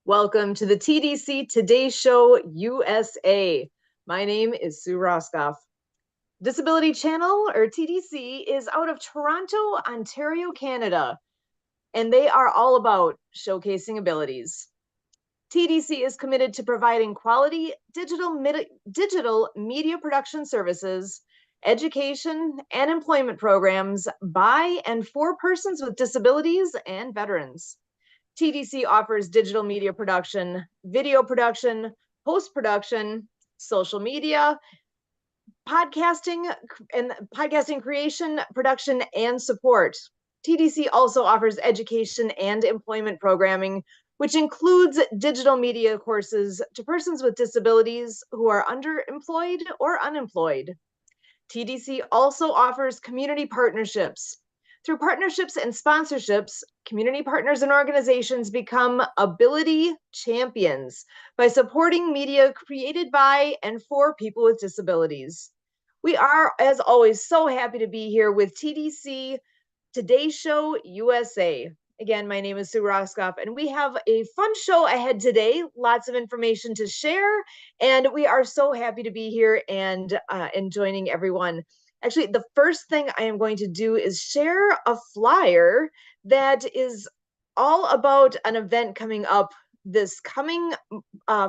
Welcome to the TDC Today Show USA. My name is Sue Roskoff. Disability Channel, or TDC, is out of Toronto, Ontario, Canada, and they are all about showcasing abilities. TDC is committed to providing quality digital media production services, education, and employment programs by and for persons with disabilities and veterans. TDC offers digital media production, video production, post-production, social media, podcasting creation, production, and support. TDC also offers education and employment programming, which includes digital media courses to persons with disabilities who are underemployed or unemployed. TDC also offers community partnerships. Through partnerships and sponsorships, community partners and organizations become ability champions by supporting media created by and for people with disabilities. We are, as always, so happy to be here with TDC Today Show USA. Again, my name is Sue Roskoff, and we have a fun show ahead today. Lots of information to share, and we are so happy to be here and joining everyone. Actually, the first thing I am going to do is share a flyer that is all about an event coming up this coming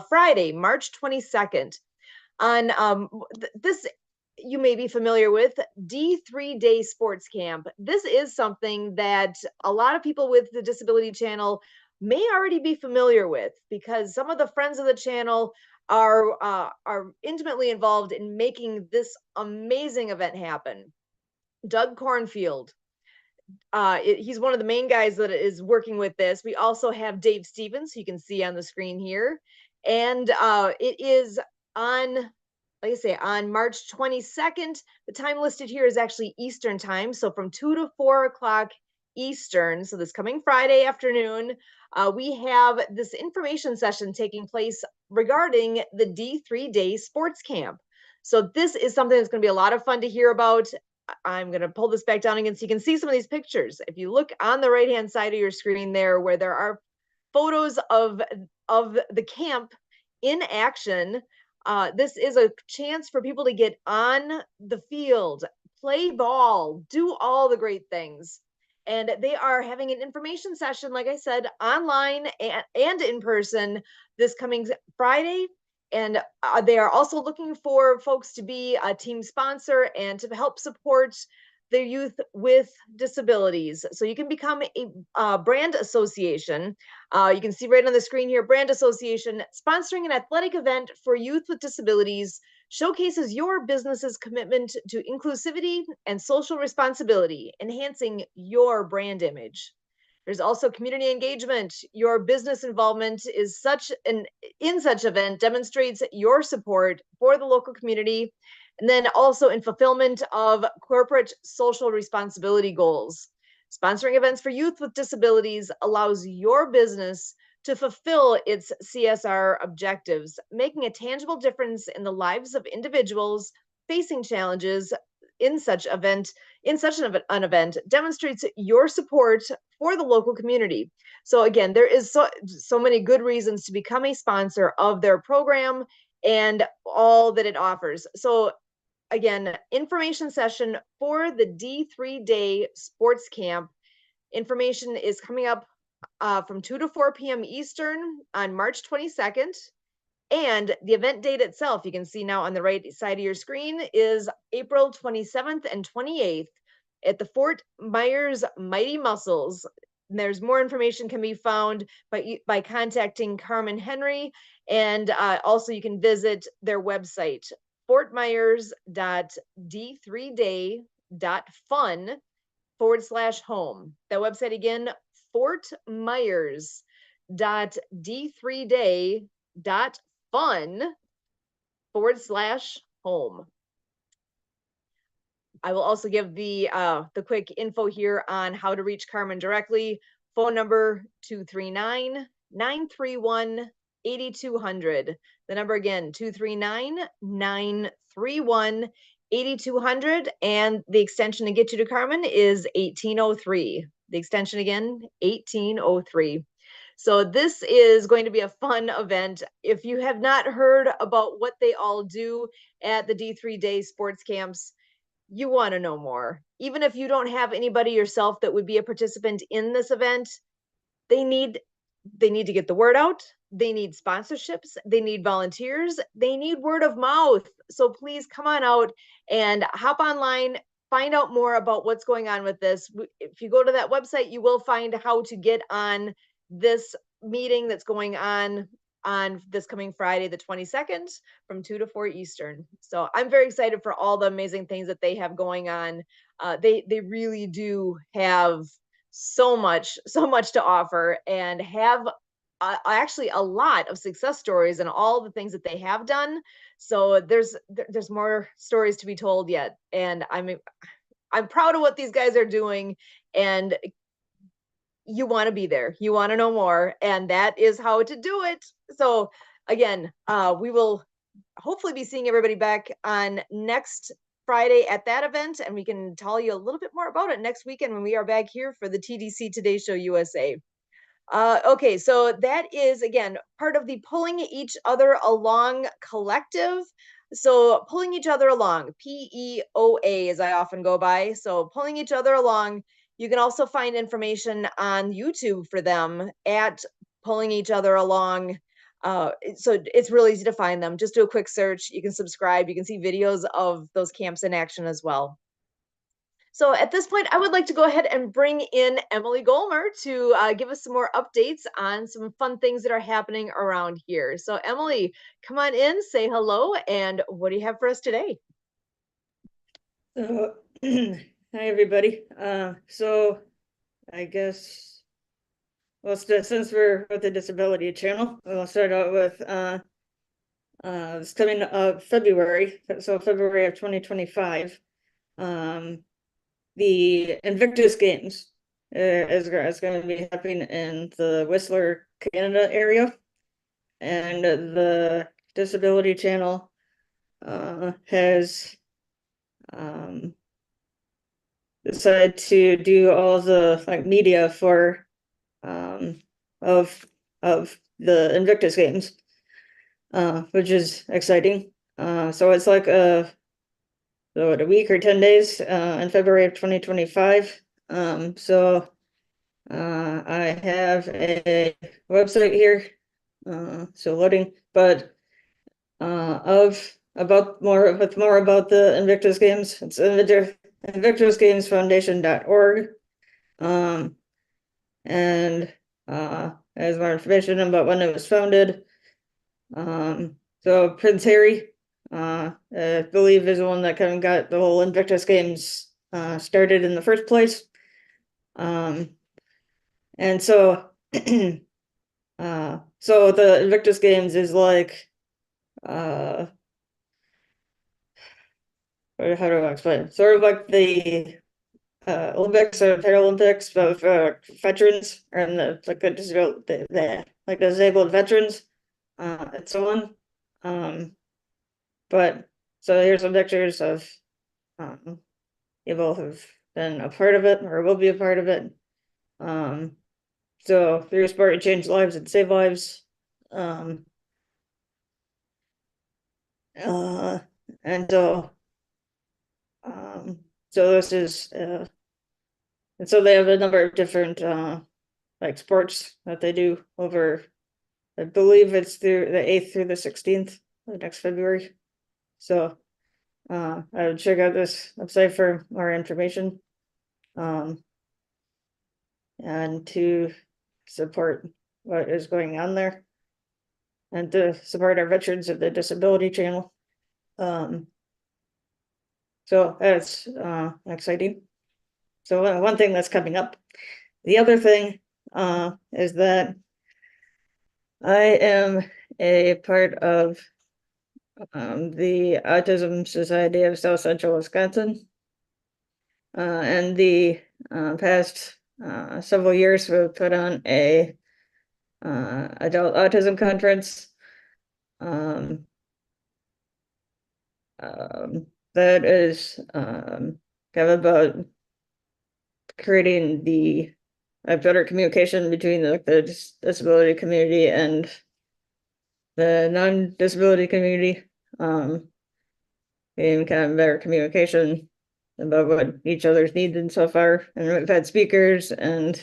Friday, March 22nd. On this, you may be familiar with D3 Day Sports Camp. This is something that a lot of people with the Disability Channel may already be familiar with, because some of the friends of the channel are intimately involved in making this amazing event happen. Doug Cornfield, he's one of the main guys that is working with this. We also have Dave Stevens, who you can see on the screen here, and it is on, like I say, on March 22nd. The time listed here is actually Eastern time, so from 2 to 4 o'clock Eastern. So this coming Friday afternoon, we have this information session taking place regarding the D3 Day Sports Camp. So this is something that's going to be a lot of fun to hear about. I'm going to pull this back down again so you can see some of these pictures. If you look on the right-hand side of your screen there, where there are photos of the camp in action, this is a chance for people to get on the field, play ball, do all the great things. And they are having an information session, like I said, online and in person this coming Friday. And they are also looking for folks to be a team sponsor and to help support the youth with disabilities. So you can become a brand association. You can see right on the screen here, brand association sponsoring an athletic event for youth with disabilities showcases your business's commitment to inclusivity and social responsibility, enhancing your brand image. There's also community engagement. Your business involvement is in such event demonstrates your support for the local community, and then also in fulfillment of corporate social responsibility goals. Sponsoring events for youth with disabilities allows your business to fulfill its CSR objectives, making a tangible difference in the lives of individuals facing challenges. In such an event demonstrates your support for the local community. So again, there is so many good reasons to become a sponsor of their program and all that it offers. So again, information session for the D3 Day Sports Camp. Information is coming up from 2 to 4 p.m. Eastern on March 22nd. And the event date itself, you can see now on the right side of your screen, is April 27th and 28th at the Fort Myers Mighty Muscles. And there's more information can be found by contacting Carmen Henry. And also you can visit their website, fortmyers.d3day.fun/home. That website again, fortmyers.d3day.fun/home. I will also give the quick info here on how to reach Carmen directly. Phone number 239-931-8200. The number again, 239-931-8200. And the extension to get you to Carmen is 1803. The extension again, 1803. So this is going to be a fun event. If you have not heard about what they all do at the D3 Day sports camps, you want to know more. Even if you don't have anybody yourself that would be a participant in this event, they need to get the word out. They need sponsorships, they need volunteers, they need word of mouth. So please come on out and hop online, find out more about what's going on with this. If you go to that website, you will find how to get on this meeting that's going on this coming Friday, the 22nd, from 2 to 4 Eastern. So I'm very excited for all the amazing things that they have going on. They really do have so much to offer, and have actually a lot of success stories and all the things that they have done. So there's more stories to be told yet, and I'm proud of what these guys are doing, and you want to be there, you want to know more, and that is how to do it. So again, we will hopefully be seeing everybody back on next Friday at that event, and we can tell you a little bit more about it next weekend when we are back here for the TDC Today Show USA. Okay, so that is again part of the Pulling Each Other Along collective. So pulling each other along, PEOA, as I often go by. So pulling each other along. You can also find information on YouTube for them at Pulling Each Other Along. So it's really easy to find them. Just do a quick search. You can subscribe. You can see videos of those camps in action as well. So at this point, I would like to go ahead and bring in Emily Golmer to give us some more updates on some fun things that are happening around here. So Emily, come on in, say hello, and what do you have for us today? So, hi everybody. So I guess, well, since we're with the Disability Channel, we'll start out with it's coming up February, so February of 2025. The Invictus Games is going to be happening in the Whistler, Canada area, and the Disability Channel has decided to do all the media for of the Invictus Games, which is exciting. So it's like a week or 10 days in February of 2025. So I have a website here, so loading, but about more about the Invictus Games. It's invictusgamesfoundation.org. And as more information about when it was founded. So Prince Harry, I believe, is the one that kind of got the whole Invictus Games started in the first place. And so, so the Invictus Games is like, how do I explain? Sort of like the Olympics or Paralympics, but for veterans and the disabled veterans, and so on. But so here's some pictures of people who've been a part of it or will be a part of it. So through sport, you change lives and save lives. And so so this is and so they have a number of different like sports that they do over, I believe it's through the 8th through the 16th of next February. So I would check out this website for more information, and to support what is going on there, and to support our veterans of the Disability Channel. So that's exciting. So one thing that's coming up. The other thing is that I am a part of the Autism Society of South Central Wisconsin. And the past several years, we've put on a adult autism conference that is kind of about creating the have better communication between the disability community and the non-disability community. And kind of better communication about what each other's needs and so far. And we've had speakers and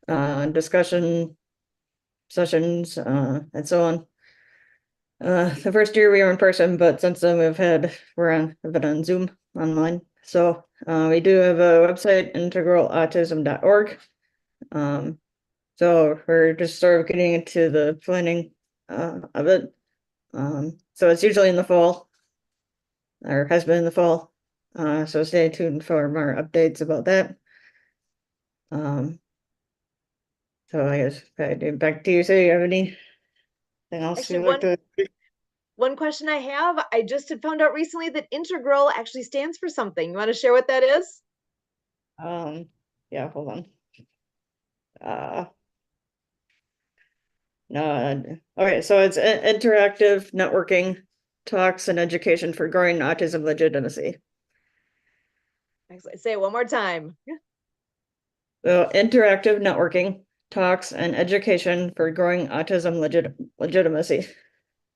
discussion sessions and so on. The first year we were in person, but since then we've been on Zoom online. So we do have a website, integralautism.org. So we're just sort of getting into the planning of it. So it's usually in the fall, or has been in the fall. So stay tuned for more updates about that. So I guess back to you. So you have anything else Actually, you'd like to? one question I have, I just had found out recently that integral actually stands for something. You want to share what that is? Yeah, hold on. No, okay, so it's interactive networking, talks, and education for growing autism legitimacy. Excellent. Say it one more time. So interactive networking, talks, and education for growing autism legitimacy.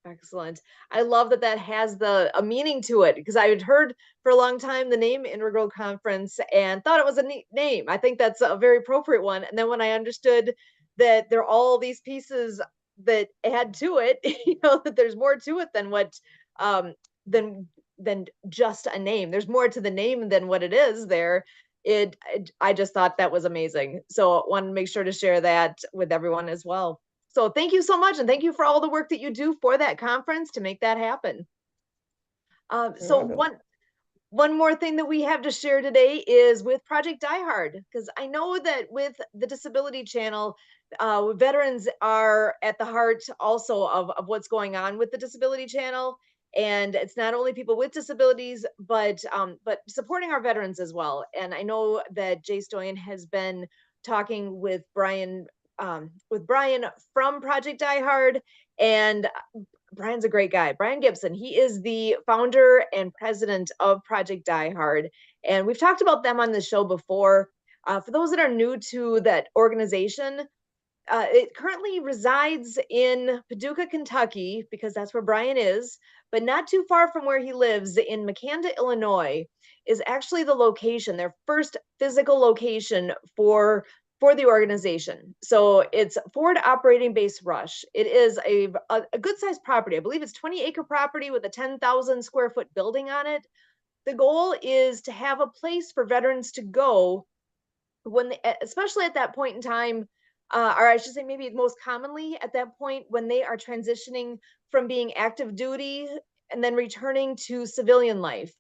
Excellent. I love that that has a meaning to it, because I had heard for a long time the name Integral Conference and thought it was a neat name. I think that's a very appropriate one. And then when I understood that there are all these pieces that add to it, that there's more to it than what than than just a name. There's more to the name than what it is there. I just thought that was amazing. So I wanted to make sure to share that with everyone as well. So thank you so much. And thank you for all the work that you do for that conference to make that happen. So one more thing that we have to share today is with Project Die Hard, because I know that with the Disability Channel, veterans are at the heart also of what's going on with the Disability Channel. And it's not only people with disabilities, but supporting our veterans as well. And I know that Jay Stoyan has been talking with Brian from Project Die Hard, and Brian's a great guy. Brian Gibson, he is the founder and president of Project Die Hard. And we've talked about them on the show before. For those that are new to that organization, it currently resides in Paducah, Kentucky, because that's where Brian is, but not too far from where he lives in Makanda, Illinois, is actually the location, their first physical location for the organization. So it's Forward Operating Base Rush. It is a good sized property. I believe it's 20-acre property with a 10,000 square foot building on it. The goal is to have a place for veterans to go when especially at that point in time, or I should say maybe most commonly at that point when they are transitioning from being active duty and then returning to civilian life.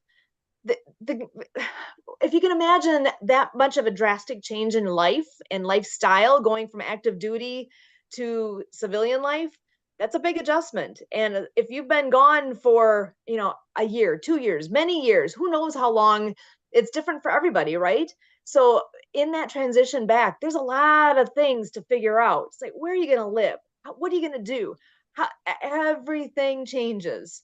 If you can imagine that much of a drastic change in life and lifestyle going from active duty to civilian life, that's a big adjustment. And if you've been gone for, a year, 2 years, many years, who knows how long, it's different for everybody, right? So in that transition back, there's a lot of things to figure out. It's like, where are you going to live? What are you going to do? Everything changes.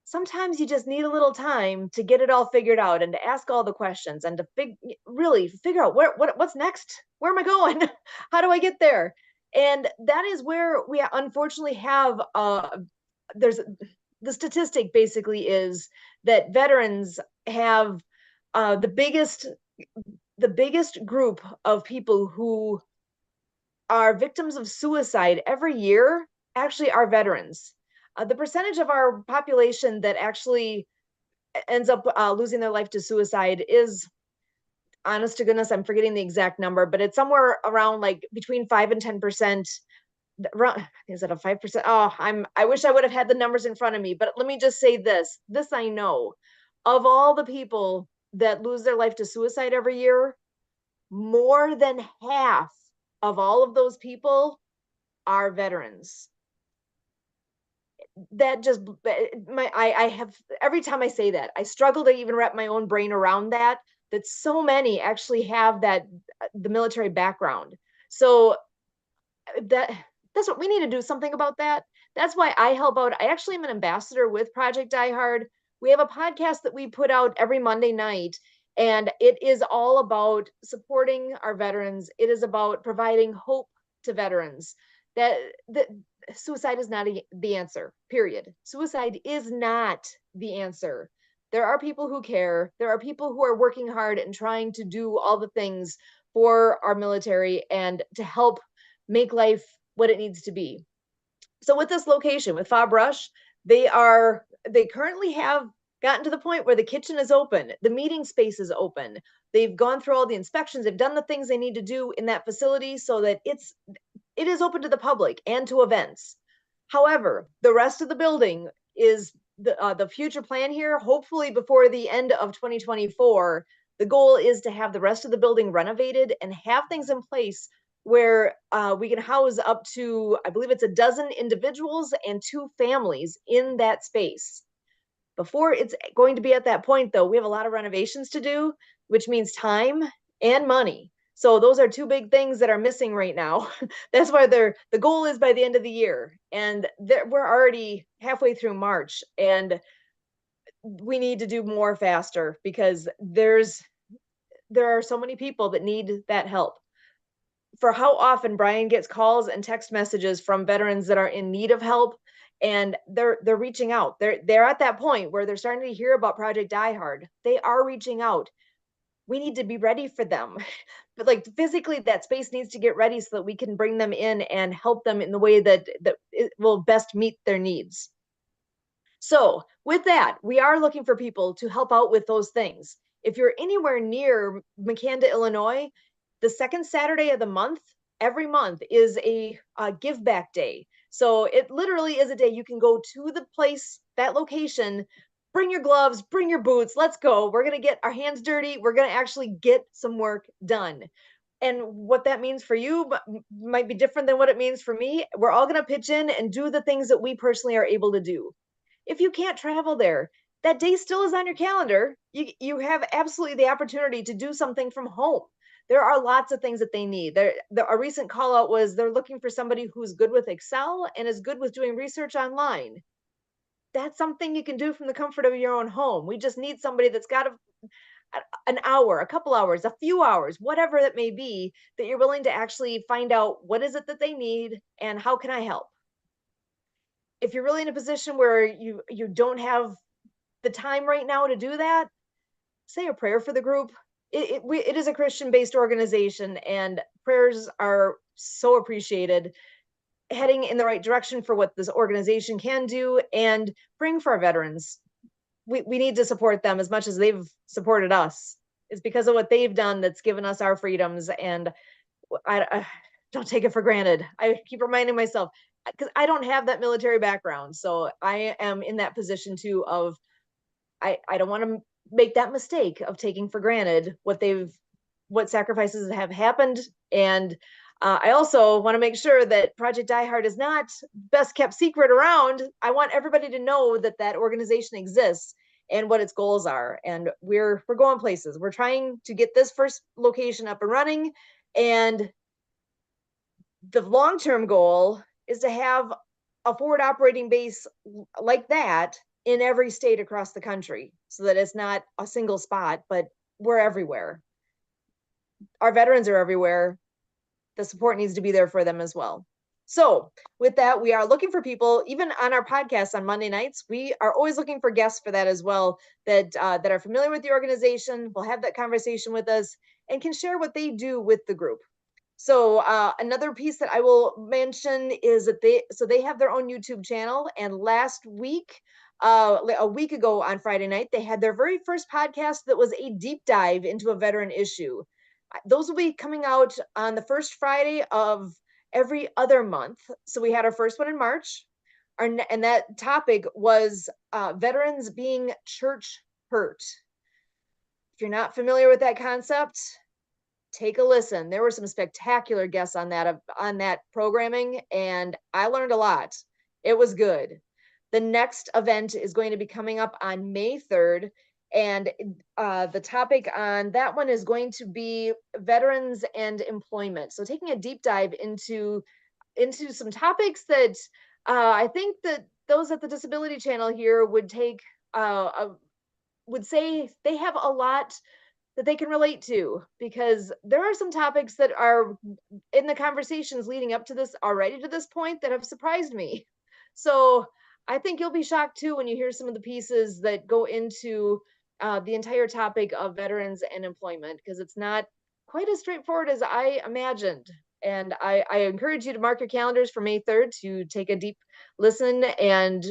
Sometimes you just need a little time to get it all figured out and to ask all the questions and to really figure out what's next. Where am I going? How do I get there? And that is where we unfortunately have there's the statistic basically is that veterans have the biggest group of people who are victims of suicide every year actually are veterans. The percentage of our population that actually ends up losing their life to suicide is, honest to goodness, I'm forgetting the exact number, but it's somewhere around like between 5 and 10%. Is it a 5%? Oh, I wish I would have had the numbers in front of me, but let me just say this I know, of all the people that lose their life to suicide every year, more than half of all of those people are veterans. That just I have, every time I say that, I struggle to even wrap my own brain around that so many actually have the military background. So that's what we need to do, something about that. That's why I help out. I actually am an ambassador with Project Die Hard. We have a podcast that we put out every Monday night, And it is all about supporting our veterans. It is about providing hope to veterans that suicide is not the answer, period. Suicide is not the answer. There are people who care. There are people who are working hard and trying to do all the things for our military and to help make life what it needs to be. So with this location, with Fob Rush, they currently have gotten to the point where the kitchen is open, the meeting space is open. They've gone through all the inspections, they've done the things they need to do in that facility so that it is open to the public and to events. However, the rest of the building is the future plan here. Hopefully, before the end of 2024, the goal is to have the rest of the building renovated and have things in place where we can house up to, I believe it's a dozen individuals and 2 families in that space. Before it's going to be at that point, though, we have a lot of renovations to do, which means time and money. So those are 2 big things that are missing right now. That's why the goal is by the end of the year, and we're already halfway through March, and we need to do more faster because there are so many people that need that help. For how often Brian gets calls and text messages from veterans that are in need of help, and they're reaching out. They're at that point where they're starting to hear about Project Die Hard. They are reaching out. We need to be ready for them. But like physically that space needs to get ready so that we can bring them in and help them in the way that it will best meet their needs. So with that, we are looking for people to help out with those things. If you're anywhere near Makanda, Illinois, the second Saturday of the month, every month is a give back day. So it literally is a day you can go to the place, that location, bring your gloves, bring your boots, let's go. We're going to get our hands dirty. We're going to actually get some work done. And what that means for you might be different than what it means for me. We're all going to pitch in and do the things that we personally are able to do. If you can't travel there, that day still is on your calendar. You have absolutely the opportunity to do something from home. There are lots of things that they need. A recent call out was they're looking for somebody who's good with Excel and is good with doing research online. That's something you can do from the comfort of your own home. We just need somebody that's got an hour, a couple hours, a few hours, whatever it may be, that you're willing to actually find out what is it that they need and how can I help. If you're really in a position where you don't have the time right now to do that, say a prayer for the group. It is a Christian-based organization, and prayers are so appreciated. Heading in the right direction for what this organization can do, and praying for our veterans. We need to support them as much as they've supported us. It's because of what they've done that's given us our freedoms, and I don't take it for granted. I keep reminding myself, because I don't have that military background, so I am in that position too of I don't want to make that mistake of taking for granted what sacrifices have happened. And I also want to make sure that Project Die Hard is not best kept secret around. I want everybody to know that that organization exists and what its goals are. And we're going places. We're trying to get this first location up and running. And the long-term goal is to have a forward operating base like that in every state across the country, so that it's not a single spot, but we're everywhere. Our veterans are everywhere. The support needs to be there for them as well. So with that, we are looking for people, even on our podcast on Monday nights. We are always looking for guests for that as well, that are familiar with the organization, will have that conversation with us, and can share what they do with the group. So another piece that I will mention is that they have their own YouTube channel, and last week, a week ago on Friday night, they had their very first podcast that was a deep dive into a veteran issue. Those will be coming out on the first Friday of every other month. So we had our first one in March, and that topic was veterans being church hurt. If you're not familiar with that concept, take a listen. There were some spectacular guests on that programming, and I learned a lot. It was good. The next event is going to be coming up on May 3rd, and the topic on that one is going to be veterans and employment. So taking a deep dive into some topics that I think that those at the Disability Channel here would take would say they have a lot that they can relate to, because there are some topics that are in the conversations leading up to this already to this point that have surprised me. So I think you'll be shocked too when you hear some of the pieces that go into the entire topic of veterans and employment, because it's not quite as straightforward as I imagined. And I encourage you to mark your calendars for May 3rd to take a deep listen and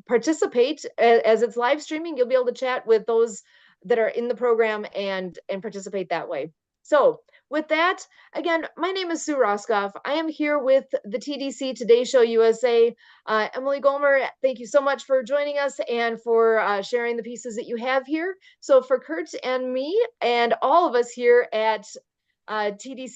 participate. As it's live streaming, you'll be able to chat with those that are in the program and participate that way. So with that, again, my name is Sue Roskoff. I am here with the TDC Today Show USA. Emily Gomer, thank you so much for joining us and for sharing the pieces that you have here. So for Kurt and me and all of us here at TDC